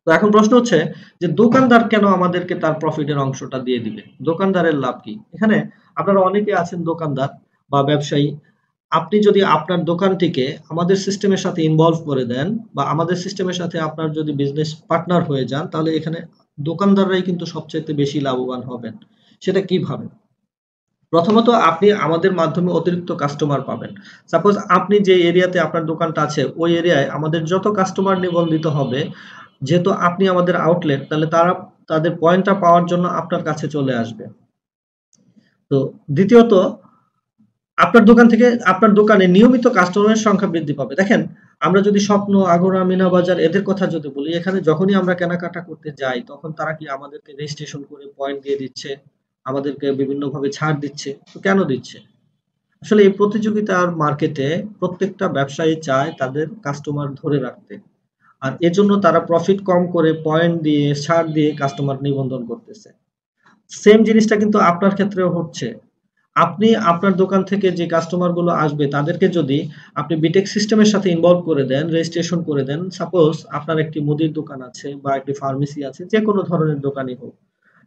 তো এখন প্রশ্ন হচ্ছে যে দোকানদার কেন আমাদেরকে তার প্রফিটের অংশটা দিয়ে দিবে? দোকানদারের লাভ কি? এখানে আপনারা অনেকে আছেন দোকানদার বা ব্যবসায়ী। আপনি যদি আপনার দোকানটিকে আমাদের সিস্টেমের সাথে ইনভলভ করে দেন বা আমাদের সিস্টেমের সাথে আপনার যদি বিজনেস পার্টনার হয়ে যান, তাহলে এখানে দোকানদাররাই কিন্তু সবচাইতে বেশি লাভবান হবেন। সেটা কিভাবে? প্রথমত আপনি আমাদের মাধ্যমে অতিরিক্ত কাস্টমার পাবেন। সাপোজ আপনি যে এরিয়াতে আপনার দোকানটা আছে ওই এরিয়ায় আমাদের যত কাস্টমার নিবন্ধিত হবে, যেহেতু আপনি আমাদের আউটলেট, তাহলে তারা তাদের পয়েন্টটা পাওয়ার জন্য আপনার কাছে চলে আসবে। তো দ্বিতীয়ত আপনার দোকান থেকে আপনার দোকানে নিয়মিত কাস্টমারের সংখ্যা বৃদ্ধি পাবে। দেখেন, আমরা যদি স্বপ্ন, আগোরা, মিনা বাজার এদের কথা যদি বলি, এখানে যখনই আমরা কেনাকাটা করতে যাই তখন তারা কি আমাদেরকে রেজিস্ট্রেশন করে পয়েন্ট দিয়ে দিচ্ছে, আমাদেরকে বিভিন্নভাবে ছাড় দিচ্ছে। তো কেন দিচ্ছে? আসলে এই প্রতিযোগিতার মার্কেটে প্রত্যেকটা ব্যবসায়ী চায় তাদের কাস্টমার ধরে রাখতে। আর এজন্য তারা প্রফিট কম করে পয়েন্ট দিয়ে, ছাড় দিয়ে কাস্টমার নিবন্ধন করতেছে। সেম জিনিসটা কিন্তু আপনার ক্ষেত্রেও হচ্ছে। আপনি আপনার দোকান থেকে যে কাস্টমার গুলো আসবে তাদেরকে যদি আপনি বিটেক সিস্টেমের সাথে ইনভলভ করে দেন, রেজিস্ট্রেশন করে দেন, সাপোজ আপনার একটি মুদির দোকান আছে বা একটি ফার্মেসি আছে, যে কোনো ধরনের দোকানই হোক।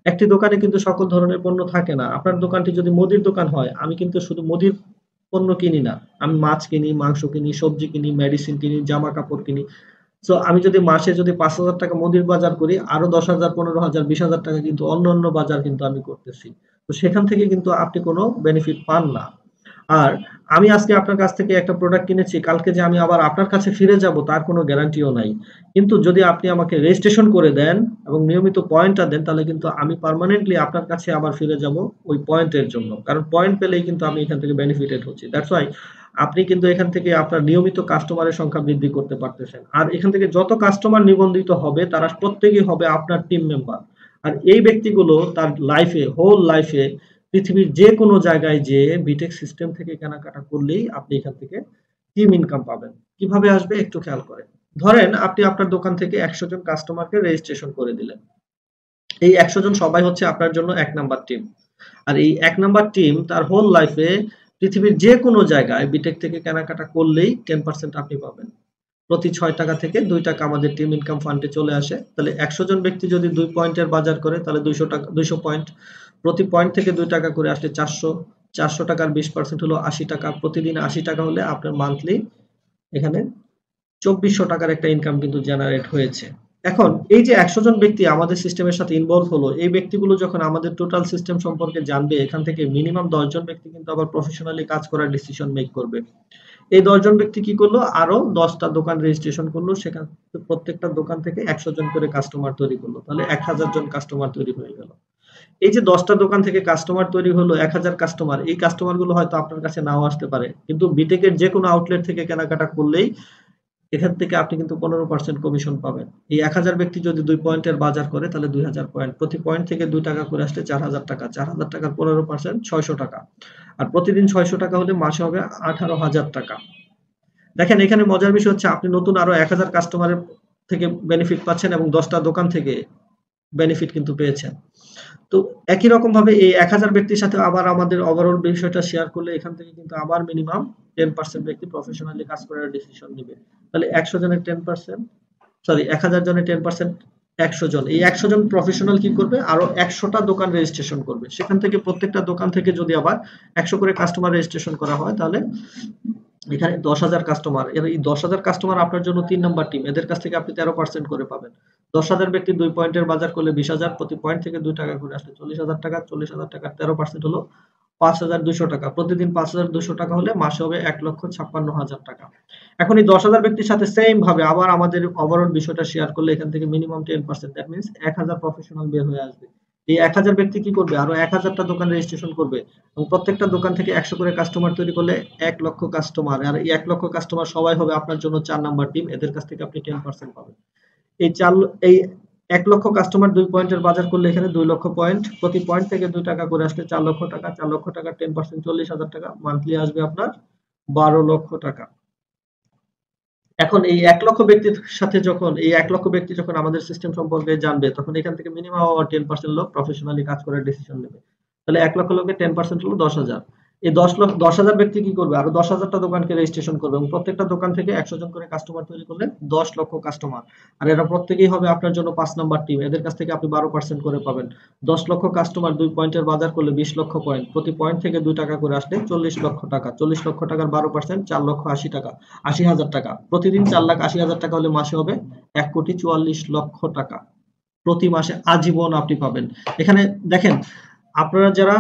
একটি দোকানে কিন্তু সকল ধরনের পণ্য থাকে না। আপনার দোকানটি যদি মুদির দোকান হয়, আমি কিন্তু শুধু মুদির পণ্য কিনি না। আমি মাছ কিনি, মাংস কিনি, সবজি কিনি, মেডিসিন কিনি, জামা কাপড় কিনি। সো আমি যদি মাসে যদি ৫,০০০ টাকা মুদির বাজার করি, আরো ১০,০০০, ১৫,০০০, ২০,০০০ টাকা কিন্তু অন্যান্য বাজার কিন্তু আমি করতেছি। তো সেখান থেকে কিন্তু আপনি কোনো বেনিফিট পান না। আর আমি আজকে আপনার কাছ থেকে একটা প্রোডাক্ট কিনেছি, কালকে যে আমি আবার আপনার কাছে ফিরে যাব তার কোনো গ্যারান্টিও নাই। কিন্তু যদি আপনি আমাকে রেজিস্ট্রেশন করে দেন এবং নিয়মিত পয়েন্টটা দেন, তাহলে কিন্তু আমি পার্মানেন্টলি আপনার কাছে আবার ফিরে যাব ওই পয়েন্টের জন্য। কারণ পয়েন্ট পেলেই কিন্তু আমি এখান থেকে বেনিফিটেড হচ্ছি। দ্যাটস ওয়াই আপনি কিন্তু এখান থেকে আপনার নিয়মিত কাস্টমারের সংখ্যা বৃদ্ধি করতে পারতেছেন। আর এখান থেকে যত কাস্টমার নিবন্ধিত হবে তারা প্রত্যেকেই হবে আপনার টিম মেম্বার। আর এই ব্যক্তিগুলো তার লাইফে, হোল লাইফে পৃথিবীর যে কোনো জায়গায় যেয়ে বিটেক সিস্টেম থেকে কেনাকাটা করলেই আপনি এখান থেকে টিম ইনকাম পাবেন। কিভাবে আসবে একটু খেয়াল করেন। ধরেন আপনি আপনার দোকান থেকে ১০০ জন কাস্টমারকে রেজিস্ট্রেশন করে দিলেন। এই ১০০ জন সবাই হচ্ছে আপনার জন্য ১ নাম্বার টিম। আর এই ১ নাম্বার টিম তার হোল লাইফে পৃথিবীর যে কোনো জায়গায় বিটেক থেকে কেনাকাটা করলেই 10% আপনি পাবেন। প্রতি ৬ টাকা থেকে ২ টাকা আমাদের টিম ইনকাম ফান্ডে চলে আসে। তাহলে ১০০ জন ব্যক্তি যদি ২ পয়েন্টের বাজার করে তাহলে ২০০ টাকা, ২০০ পয়েন্ট। প্রতি পয়েন্ট থেকে ২ টাকা করে আসলে ৪০০। ৪০০ টাকার 20% হলো ৮০ টাকা। প্রতিদিন ৮০ টাকা হলে আপনার মান্থলি এখানে ২৪০০ টাকার একটা ইনকাম কিন্তু জেনারেট হয়েছে। এখন এই যে ১০০ জন ব্যক্তি আমাদের সিস্টেমের সাথে ইনভলভ হলো, এই ব্যক্তিগুলো যখন আমাদের টোটাল সিস্টেম সম্পর্কে জানবে, এখান থেকে মিনিমাম ১০ জন ব্যক্তি কিন্তু আবার প্রফেশনালি কাজ করার ডিসিশন মেক করবে। এই ১০ জন ব্যক্তি কি করলো? আরো ১০ টা দোকান রেজিস্ট্রেশন করলো। সেখান প্রত্যেকটা দোকান থেকে ১০০ জন করে কাস্টমার তৈরি করলো। তাহলে ১,০০০ জন কাস্টমার তৈরি হয়ে গেল। এই যে ১০ টা দোকান থেকে কাস্টমার তৈরি হলো, ১,০০০ কাস্টমার। এই কাস্টমার গুলো হয়তো আপনার কাছে নাও আসতে পারে। কিন্তু বিটেকের যেকোনো আউটলেট থেকে কেনাকাটা করলেই এখান থেকে আপনি কিন্তু ১৫% কমিশন পাবেন। এই ১,০০০ ব্যক্তি যদি ২ পয়েন্টের বাজার করে তাহলে ২,০০০ পয়েন্ট। প্রতি পয়েন্ট থেকে ২ টাকা করে আসলে ৪,০০০ টাকা। ৪,০০০ টাকার ১৫% ৬০০ টাকা। আর প্রতিদিন ৬০০ টাকা হলে মাসে হবে ১৮,০০০ টাকা। দেখেন, এখানে মজার বিষয় হচ্ছে আপনি নতুন আরো ১,০০০ কাস্টমারের থেকে বেনিফিট পাচ্ছেন এবং ১০ টা দোকান থেকে বেনিফিট কিন্তু পেয়েছেন। তো একই রকম ভাবে এই ১,০০০ ব্যক্তির সাথে আবার আমাদের ওভারঅল বিষয়টা শেয়ার করলে এখান থেকে কিন্তু আবার মিনিমাম 10% ব্যক্তি প্রফেশনালি কাজ করার ডিসিশন নিবে। তাহলে ১০০ জনের 10%, সরি ১,০০০ জনের 10%, ১০০ জন। এই ১০০ জন প্রফেশনাল কি করবে? আরো ১০০ টা দোকান রেজিস্ট্রেশন করবে। সেখান থেকে প্রত্যেকটা দোকান থেকে যদি আবার ১০০ করে কাস্টমার রেজিস্ট্রেশন করা হয়, তাহলে এখানে ১০,০০০ কাস্টমার। এই ১০,০০০ কাস্টমার আপনার জন্য ৩ নাম্বার টিম। এদের কাছ থেকে আপনি ১৩% করে পাবেন। ১০,০০০ ব্যক্তি ২ পয়েন্টের বাজার করলে ২০,০০০, প্রতি পয়েন্ট থেকে ২ টাকা করে আসলে ৪০,০০০ টাকা। ৪০,০০০ টাকার ১৩% হলো ৫,২০০ টাকা। প্রতিদিন ৫,২০০ টাকা হলে মাসে হবে ১,৫৬,০০০ টাকা। এখন এই ১০,০০০ ব্যক্তির সাথে সেম ভাবে আবার আমাদের ওভারঅল বিষয়টা শেয়ার করলে এখান থেকে মিনিমাম 10%, দ্যাট মিনস ১,০০০ প্রফেশনাল বের হয়ে আসবে। এই ১,০০০ ব্যক্তি কি করবে? আরো ১,০০০ টা দোকান রেজিস্ট্রেশন করবে এবং প্রত্যেকটা দোকান থেকে ১০০ করে কাস্টমার তৈরি করলে ১,০০,০০০ কাস্টমার। আর এই ১,০০,০০০ কাস্টমার সবাই হবে আপনার জন্য ৪ নাম্বার টিম। এদের কাছ থেকে আপনি 10% পাবেন। এই ১,০০,০০০ কাস্টমার ২ পয়েন্টের বাজার করলে এখানে ২,০০,০০০ পয়েন্ট। প্রতি পয়েন্ট থেকে ২ টাকা করে আসলে ৪,০০,০০০ টাকা। ৪,০০,০০০ টাকার 10% ৪০,০০০ টাকা। মান্থলি আসবে আপনার ১২,০০,০০০ টাকা। এখন এই ১,০০,০০০ ব্যক্তির সাথে যখন এই ১,০০,০০০ ব্যক্তি যখন আমাদের সিস্টেম সম্পর্কে জানবে, তখন এখান থেকে মিনিমাম আবার 10% লোক প্রফেশনালি কাজ করার ডিসিশন নেবে। তাহলে ১,০০,০০০ লোকে 10% হলো ১০,০০০। এই 10,000 ব্যক্তি কি করবে? আরো 10,000টা দোকানকে রেজিস্ট্রেশন করবে এবং প্রত্যেকটা দোকান থেকে 100 জন করে কাস্টমার তৈরি করলে 10 লক্ষ কাস্টমার। আর এরা প্রত্যেকেই হবে আপনার জন্য 5 নাম্বার টিম। এদের কাছ থেকে আপনি 12% করে পাবেন। 10 লক্ষ কাস্টমার 2 পয়েন্টের বাজার করলে 20 লক্ষ পয়েন্ট। প্রতি পয়েন্ট থেকে 2 টাকা করে আসলে 40 লক্ষ টাকা। 40 লক্ষ টাকার 12% 4 লক্ষ 80 টাকা। 80,000 টাকা। প্রতিদিন 4,80,000 টাকা হলে মাসে হবে 1,44,00,000 টাকা। প্রতি মাসে আজীবন আপনি পাবেন। এখানে দেখেন, আপনারা যারা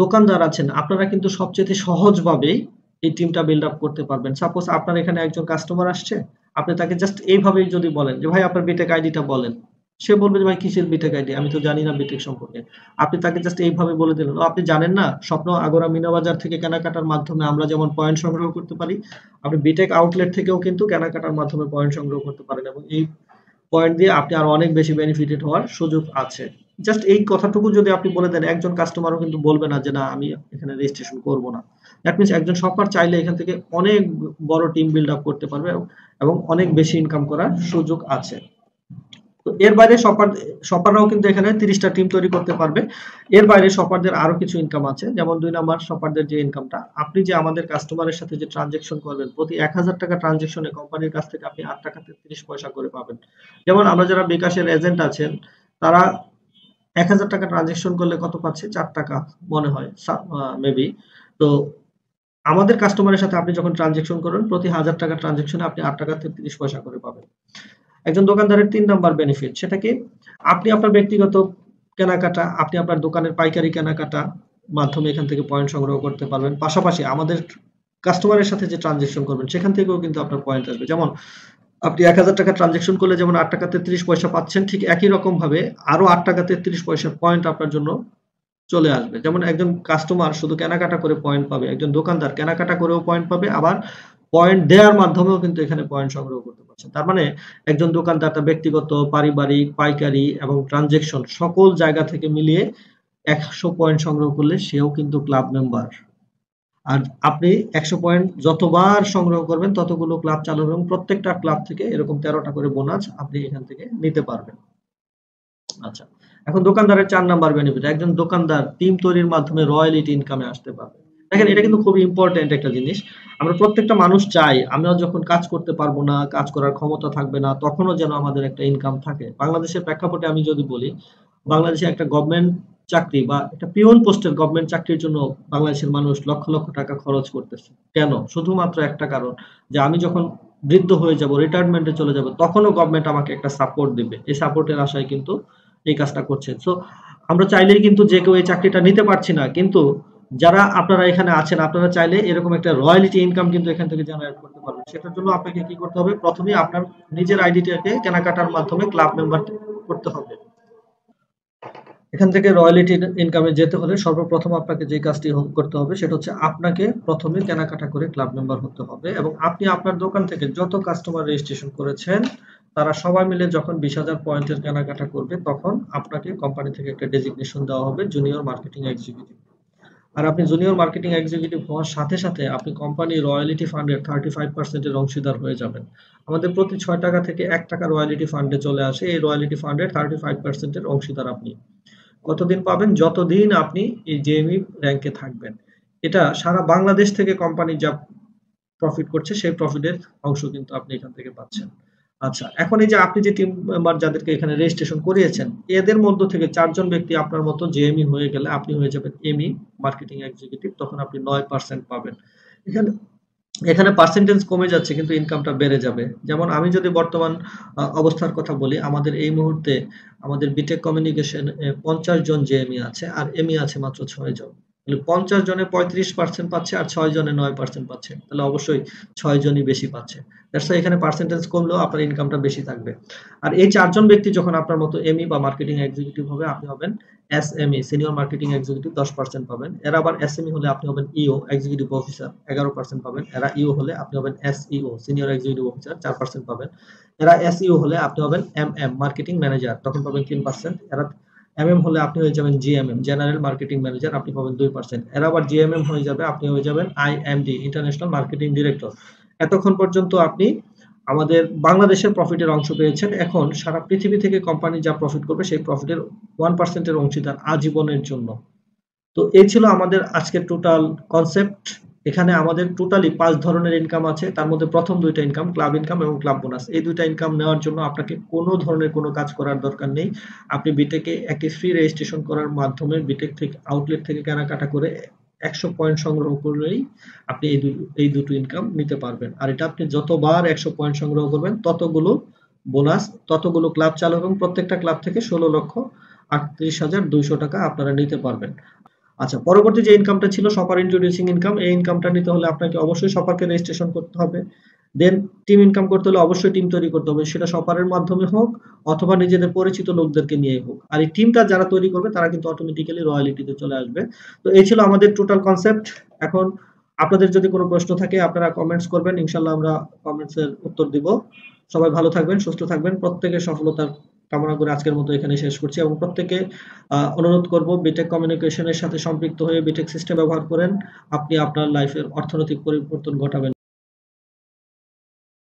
দোকানদার আছেন আপনারা কিন্তু সবচেয়ে সহজভাবেই এই টিমটা বিল্ড আপ করতে পারবেন। সাপোজ আপনার এখানে একজন কাস্টমার আসছে, আপনি তাকে জাস্ট এইভাবেই যদি বলেন যে ভাই আপনার বিটেক আইডিটা বলেন, সে বলবে যে ভাই কিসের বিটেক আইডি, আমি তো জানি না বিটেক সম্পর্কে। আপনি তাকে জাস্ট এইভাবে বলে দিলেন, ও আপনি জানেন না স্বপ্ন আগরা মিনা বাজার থেকে কেনাকাটার মাধ্যমে আমরা যেমন পয়েন্ট সংগ্রহ করতে পারি, আপনি বিটেক আউটলেট থেকেও কিন্তু কেনাকাটার মাধ্যমে পয়েন্ট সংগ্রহ করতে পারেন এবং এই পয়েন্ট দিয়ে আপনি আরো অনেক বেশি বেনিফিটেড হওয়ার সুযোগ আছে। জাস্ট এই কথাটুকু যদি আপনি বলে দেন, একজন কাস্টমারও কিন্তু বলবে না যে না আমি এখানে রেজিস্ট্রেশন করব না। দ্যাট মিনস একজন শপার চাইলে এখান থেকে অনেক বড় টিম বিল্ড আপ করতে পারবে এবং অনেক বেশি ইনকাম করার সুযোগ আছে। তো এর বাইরে শপাররাও কিন্তু এখানে 30টা টিম তৈরি করতে পারবে। এর বাইরে শপারদের আরো কিছু ইনকাম আছে, যেমন 2 নাম্বার শপারদের যে ইনকামটা, আপনি যে আমাদের কাস্টমারের সাথে যে ট্রানজেকশন করবেন প্রতি 1000 টাকা ট্রানজেকশনে কোম্পানির কাছ থেকে আপনি 8 টাকা 33 পয়সা করে পাবেন। যেমন আমরা যারা বিকাশের এজেন্ট আছেন তারা 1000 টাকা ট্রানজেকশন করলে কত পাচ্ছে? 4 টাকা মনে হয় মেবি। তো আমাদের কাস্টমারের সাথে আপনি যখন ট্রানজেকশন করবেন প্রতি 1000 টাকা ট্রানজেকশনে আপনি 8 টাকা 33 পয়সা করে পাবেন। একজন দোকানদারের 3 নাম্বার বেনিফিট, সেটা কি? আপনি আপনার ব্যক্তিগত কেনাকাটা, আপনি আপনার দোকানের পাইকারি কেনাকাটা মাধ্যমে এখান থেকে পয়েন্ট সংগ্রহ করতে পারবেন। পাশাপাশি আমাদের কাস্টমারের সাথে যে ট্রানজেকশন করবেন সেখান থেকেও কিন্তু আপনার পয়েন্ট আসবে। যেমন আপনি 1000 টাকা ট্রানজেকশন করলে যেমন 8 টাকা 33 পয়সা পাচ্ছেন, ঠিক একই রকম ভাবে আরো 8 টাকা 33 পয়সা পয়েন্ট আপনার জন্য চলে আসবে। যেমন একজন কাস্টমার শুধু কেনাকাটা করে পয়েন্ট পাবে, একজন দোকানদার কেনাকাটা করেও পয়েন্ট পাবে, আবার পয়েন্ট দেওয়ার মাধ্যমেও কিন্তু এখানে পয়েন্ট সংগ্রহ করতে পারছে। তার মানে একজন দোকানদার তার ব্যক্তিগত, পারিবারিক, পাইকারি এবং ট্রানজেকশন সকল জায়গা থেকে মিলিয়ে 100 পয়েন্ট সংগ্রহ করলে সেও কিন্তু ক্লাব মেম্বার। আর আপনি 100 পয়েন্ট যতবার সংগ্রহ করবেন ততগুলো ক্লাব চালু হবে এবং প্রত্যেকটা ক্লাব থেকে এরকম 13টা করে বোনাস আপনি এখান থেকে নিতে পারবেন। আচ্ছা, এখন দোকানদারের 4 নাম্বার বেনিফিট, একজন দোকানদার টিম তৈরির মাধ্যমে রয়্যালিটি ইনকামে আসতে পারবে। দেখেন এটা কিন্তু খুবই ইম্পর্টেন্ট একটা জিনিস। আমরা প্রত্যেকটা মানুষ চাই আমরা যখন কাজ করতে পারবো না, কাজ করার ক্ষমতা থাকবে না, তখনও যেন আমাদের একটা ইনকাম থাকে। বাংলাদেশের প্রেক্ষাপটে আমি যদি বলি, বাংলাদেশে একটা গভর্নমেন্ট চাকরি বা একটা পিওন পোস্টের গভর্নমেন্ট চাকরির জন্য বাংলাদেশের মানুষ লক্ষ লক্ষ টাকা খরচ করতেছে। কেন? শুধুমাত্র একটা কারণ, যে আমি যখন বৃদ্ধ হয়ে যাব, রিটায়ারমেন্টে চলে যাব, তখনও গভর্নমেন্ট আমাকে একটা সাপোর্ট দিবে। এই সাপোর্টের আশায় কিন্তু এই কাজটা করছে। সো আমরা চাইলেই কিন্তু যে কেউ এই চাকরিটা নিতে পারছি না, কিন্তু যারা আপনারা এখানে আছেন আপনারা চাইলে এরকম একটা রয়্যালিটি ইনকাম কিন্তু এখান থেকে জেনারেট করতে পারবেন। সেটার জন্য আপনাকে কি করতে হবে? প্রথমেই আপনার নিজের আইডিটাকে কেনাকাটার মাধ্যমে ক্লাব মেম্বার করতে হবে। এখান থেকে রয়্যালিটি ইনকামে যেতে হলে সর্বপ্রথম আপনাকে যে কাজটি করতে হবে সেটা হচ্ছে আপনাকে প্রথমে কেনাকাটা করে ক্লাব মেম্বার হতে হবে এবং আপনি আপনার দোকান থেকে যত কাস্টমার রেজিস্ট্রেশন করেছেন তারা সবাই মিলে যখন 20,000 পয়েন্টের কেনাকাটা করবে তখন আপনাকে কোম্পানি থেকে একটা ডেজিগনেশন দেওয়া হবে জুনিয়র মার্কেটিং এক্সিকিউটিভ। আর আপনি জুনিয়র মার্কেটিং এক্সিকিউটিভ হওয়ার সাথে সাথে আপনি কোম্পানি রয়্যালিটি ফান্ডের 35% এর অংশীদার হয়ে যাবেন। আমাদের প্রতি 6 টাকা থেকে 1 টাকা রয়্যালিটি ফান্ডে চলে আসে। এই রয়্যালিটি ফান্ডের 35% এর অংশীদার আপনি কতদিন পাবেন? যতদিন আপনি এই জেএমই র্যাঙ্কে থাকবেন। এটা সারা বাংলাদেশ থেকে কোম্পানি যা প্রফিট করছে সেই প্রফিটের অংশ কিন্তু আপনি এখান থেকে পাচ্ছেন। আচ্ছা, এখন এই যে আপনি যে টিম মেম্বার যাদেরকে এখানে রেজিস্ট্রেশন করিয়েছেন এদের মধ্য থেকে 4 জন ব্যক্তি আপনার মতো জেএমই হয়ে গেলে আপনি হয়ে যাবেন এমই মার্কেটিং এক্সিকিউটিভ, তখন আপনি 9% পাবেন। এখানে এখানে পার্সেন্টেজ কমে যাচ্ছে কিন্তু ইনকামটা বেড়ে যাবে। যেমন আমি যদি বর্তমান অবস্থার কথা বলি, আমাদের এই মুহূর্তে আমাদের বিটেক কমিউনিকেশন 50 জন জেএমই আছে আর এমই আছে মাত্র 6 জন। তাহলে 50 জনে 35% পাচ্ছে আর 6 জনে 9% পাচ্ছে। তাহলে অবশ্যই 6 জনই বেশি পাচ্ছে। দ্যাটস ওয়াই এখানে পার্সেন্টেজ কমলেও আপনার ইনকামটা বেশি থাকবে। আর এই 4 জন ব্যক্তি যখন আপনার মতো এমই বা মার্কেটিং এক্সিকিউটিভ হবে আপনি হবেন এসএমই, সিনিয়র মার্কেটিং এক্সিকিউটিভ, 10% পাবেন। এরা আবার এসএমই হলে আপনি হবেন ইও, এক্সিকিউটিভ অফিসার, 11% পাবেন। এরা ইও হলে আপনি হবেন এসইও, সিনিয়র এক্সিকিউটিভ অফিসার, 4% পাবেন। এরা এসইও হলে আপনি হবেন এমএম, মার্কেটিং ম্যানেজার, তখন পাবেন 3%। এরা এমএম হলে আপনি হয়ে যাবেন জিএমএম, জেনারেল মার্কেটিং ম্যানেজার, আপনি পাবেন 2%। এরা আবার জিএমএম হয়ে যাবে, আপনি হয়ে যাবেন আইএমডি, ইন্টারন্যাশনাল মার্কেটিং ডিরেক্টর। এতক্ষণ পর্যন্ত আপনি আমাদের বাংলাদেশের প্রফিটের অংশ পেয়েছেন। এখন সারা পৃথিবী থেকে কোম্পানি যা প্রফিট করবে সেই প্রফিটের 1% এর অংশীদার আজীবনের জন্য। তো এই ছিল আমাদের আজকের টোটাল কনসেপ্ট। এখানে আমাদের টোটালি 5 ধরনের ইনকাম আছে। তার মধ্যে প্রথম 2টা ইনকাম ক্লাব ইনকাম এবং ক্লাব বোনাস। এই 2টা ইনকাম নেওয়ার জন্য আপনাকে কোনো ধরনের কোনো কাজ করার দরকার নেই। আপনি বিটেকে একটি ফ্রি রেজিস্ট্রেশন করার মাধ্যমে বিটেক থেকে আউটলেট থেকে কেনাকাটা করে 100 পয়েন্ট সংগ্রহ করলেই আপনি এই দুটো ইনকাম নিতে পারবেন। আর এটা আপনি যতবার 100 পয়েন্ট সংগ্রহ করবেন ততগুলো বোনাস, ততগুলো ক্লাব চালু এবং প্রত্যেকটা ক্লাব থেকে 16,38,200 টাকা আপনারা নিতে পারবেন। আচ্ছা, পরবর্তী যে ইনকামটা ছিল শপার ইন্ট্রোডিউসিং ইনকাম, এই ইনকামটা নিতে হলে আপনাকে অবশ্যই শপারকে রেজিস্ট্রেশন করতে হবে। দেন টিম ইনকাম করতে হলে অবশ্যই টিম তৈরি করতে হবে, সেটা শপারের মাধ্যমে হোক অথবা নিজেদের পরিচিত লোকদেরকে নিয়ে হোক। আর এই টিমটা যারা তৈরি করবে তারা কিন্তু অটোমেটিক্যালি রয়্যালিটিতে চলে আসবে। তো এই ছিল আমাদের টোটাল কনসেপ্ট। এখন আপনাদের যদি কোনো প্রশ্ন থাকে আপনারা কমেন্টস করবেন, ইনশাল্লাহ আমরা কমেন্টসের উত্তর দিব। সবাই ভালো থাকবেন, সুস্থ থাকবেন, প্রত্যেকের সফলতার কামনা করে আজকের মতো এখানে শেষ করছি এবং প্রত্যেকে অনুরোধ করব বিটেক কমিউনিকেশনের সাথে সম্পৃক্ত হয়ে বিটেক সিস্টেম ব্যবহার করেন। আপনি আপনার লাইফের অর্থনৈতিক পরিবর্তন ঘটাবেন।